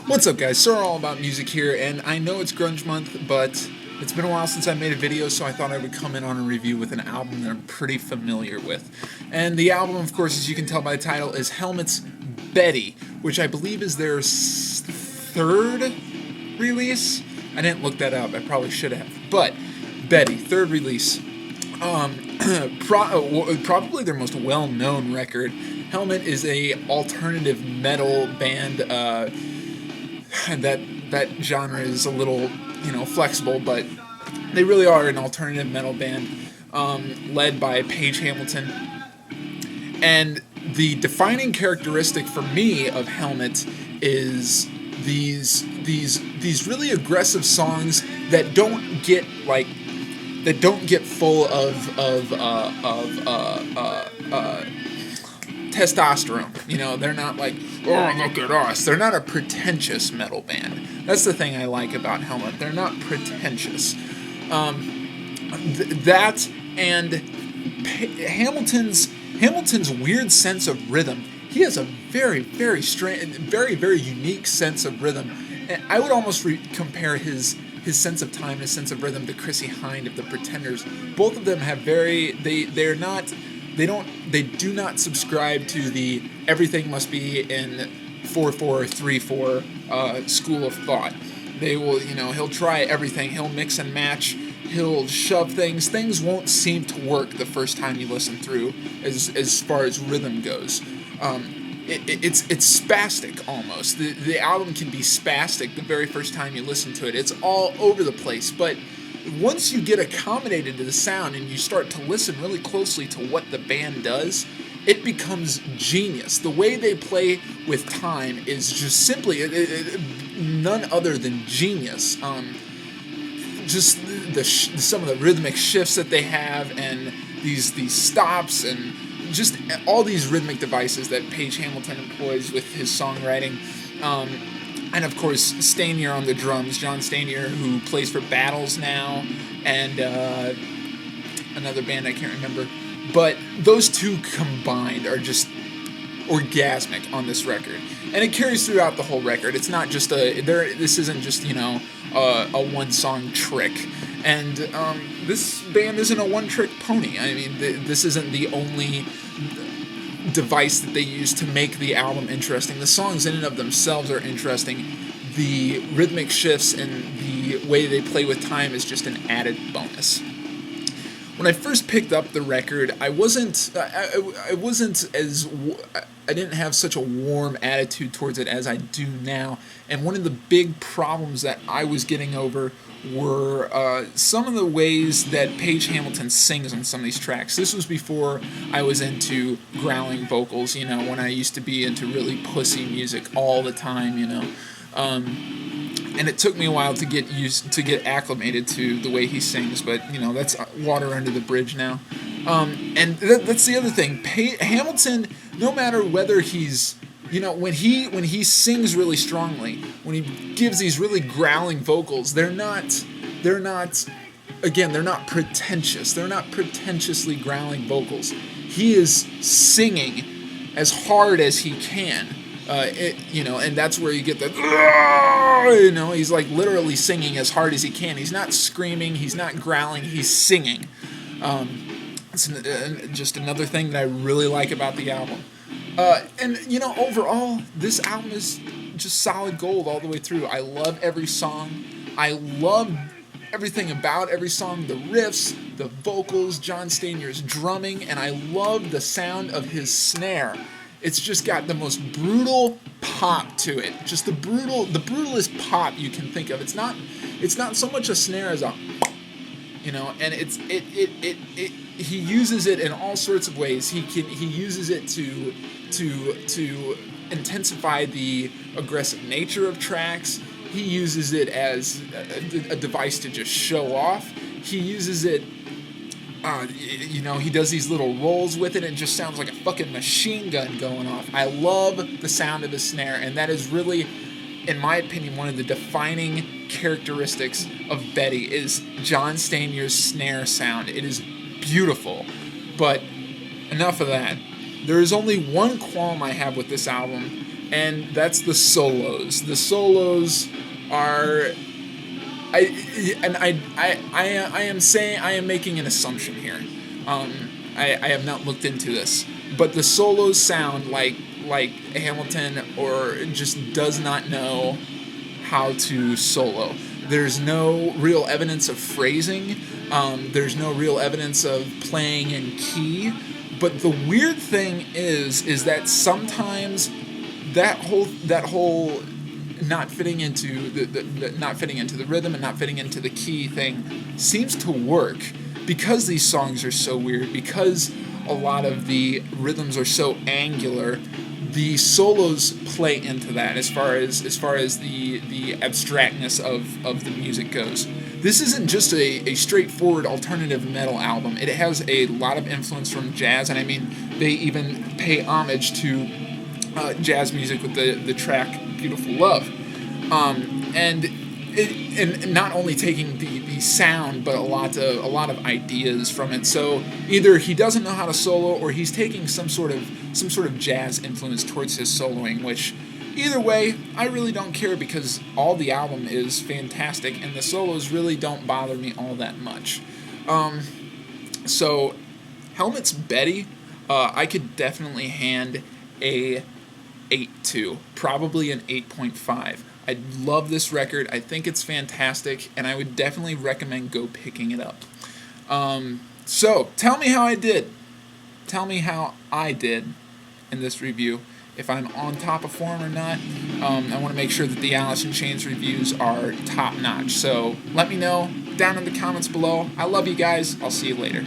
What's up, guys? SirAllAboutMusic here, and I know it's grunge month, but it's been a while since I made a video, so I thought I would come in on a review with an album that I'm pretty familiar with. And the album, of course, as you can tell by the title, is Helmet's Betty, which I believe is their third release. I didn't look that up. I probably should have. But Betty, third release. Probably their most well-known record. Helmet is a alternative metal band. That genre is a little, flexible, but they really are an alternative metal band, led by Paige Hamilton. And the defining characteristic for me of Helmet is these really aggressive songs that don't get full of testosterone. They're not like, oh, look at us. They're not a pretentious metal band. That's the thing I like about Helmet. They're not pretentious. That and Hamilton's weird sense of rhythm. He has a very, very strange, very, very unique sense of rhythm. And I would almost compare his sense of time, his sense of rhythm to Chrissie Hynde of the Pretenders. Both of them have they do not subscribe to the everything must be in 4/4/3/4 school of thought. They will, he'll try everything. He'll mix and match. He'll shove things. Things won't seem to work the first time you listen through, as far as rhythm goes. It's spastic almost. The album can be spastic the very first time you listen to it. It's all over the place, but once you get accommodated to the sound and you start to listen really closely to what the band does, it becomes genius. The way they play with time is just simply none other than genius. Just some of the rhythmic shifts that they have, and these stops, and just all these rhythmic devices that Paige Hamilton employs with his songwriting. And of course, Stanier on the drums, John Stanier, who plays for Battles now, and another band I can't remember. But those two combined are just orgasmic on this record, and it carries throughout the whole record. It's not just this isn't just a one-song trick. And this band isn't a one-trick pony. I mean, this isn't the only device that they use to make the album interesting. The songs in and of themselves are interesting. The rhythmic shifts and the way they play with time is just an added bonus. When I first picked up the record, I didn't have such a warm attitude towards it as I do now. And one of the big problems that I was getting over were some of the ways that Paige Hamilton sings on some of these tracks. This was before I was into growling vocals, when I used to be into really pussy music all the time, and it took me a while to get acclimated to the way he sings, but that's water under the bridge now. And that's the other thing. Hamilton, no matter whether he's when he sings really strongly, when he gives these really growling vocals, they're not pretentious. They're not pretentiously growling vocals. He is singing as hard as he can. And that's where you get the, he's like literally singing as hard as he can. He's not screaming, he's not growling, he's singing. It's just another thing that I really like about the album. And overall, this album is just solid gold all the way through. I love every song. I love everything about every song, the riffs, the vocals, John Stanier's drumming, and I love the sound of his snare. It's just got the most brutal pop to it. Just the brutalest pop you can think of. It's not so much a snare as a, and he uses it in all sorts of ways. He uses it to intensify the aggressive nature of tracks. He uses it as a device to just show off. He uses it, he does these little rolls with it, and it just sounds like a fucking machine gun going off. I love the sound of the snare, and that is really, in my opinion, one of the defining characteristics of Betty is John Stanier's snare sound. It is beautiful, but enough of that. There is only one qualm I have with this album, and that's the solos. The solos are, I am making an assumption here. I have not looked into this, but the solos sound like Hamilton or just does not know how to solo. There's no real evidence of phrasing. There's no real evidence of playing in key. But the weird thing is that sometimes that whole not fitting into the not fitting into the rhythm and not fitting into the key thing seems to work because these songs are so weird, because a lot of the rhythms are so angular. The solos play into that as far as the abstractness of the music goes. This isn't just a straightforward alternative metal album. It has a lot of influence from jazz, and I mean, they even pay homage to jazz music with the track "Beautiful Love," and not only taking the sound, but a lot of ideas from it. So either he doesn't know how to solo, or he's taking some sort of jazz influence towards his soloing. Which, either way, I really don't care because all the album is fantastic, and the solos really don't bother me all that much. So, Helmet's Betty, I could definitely hand a 8 to, probably an 8.5. I love this record. I think it's fantastic, and I would definitely recommend go picking it up. So, tell me how I did. Tell me how I did in this review. If I'm on top of form or not. I want to make sure that the Alice in Chains reviews are top notch. So, let me know down in the comments below. I love you guys. I'll see you later.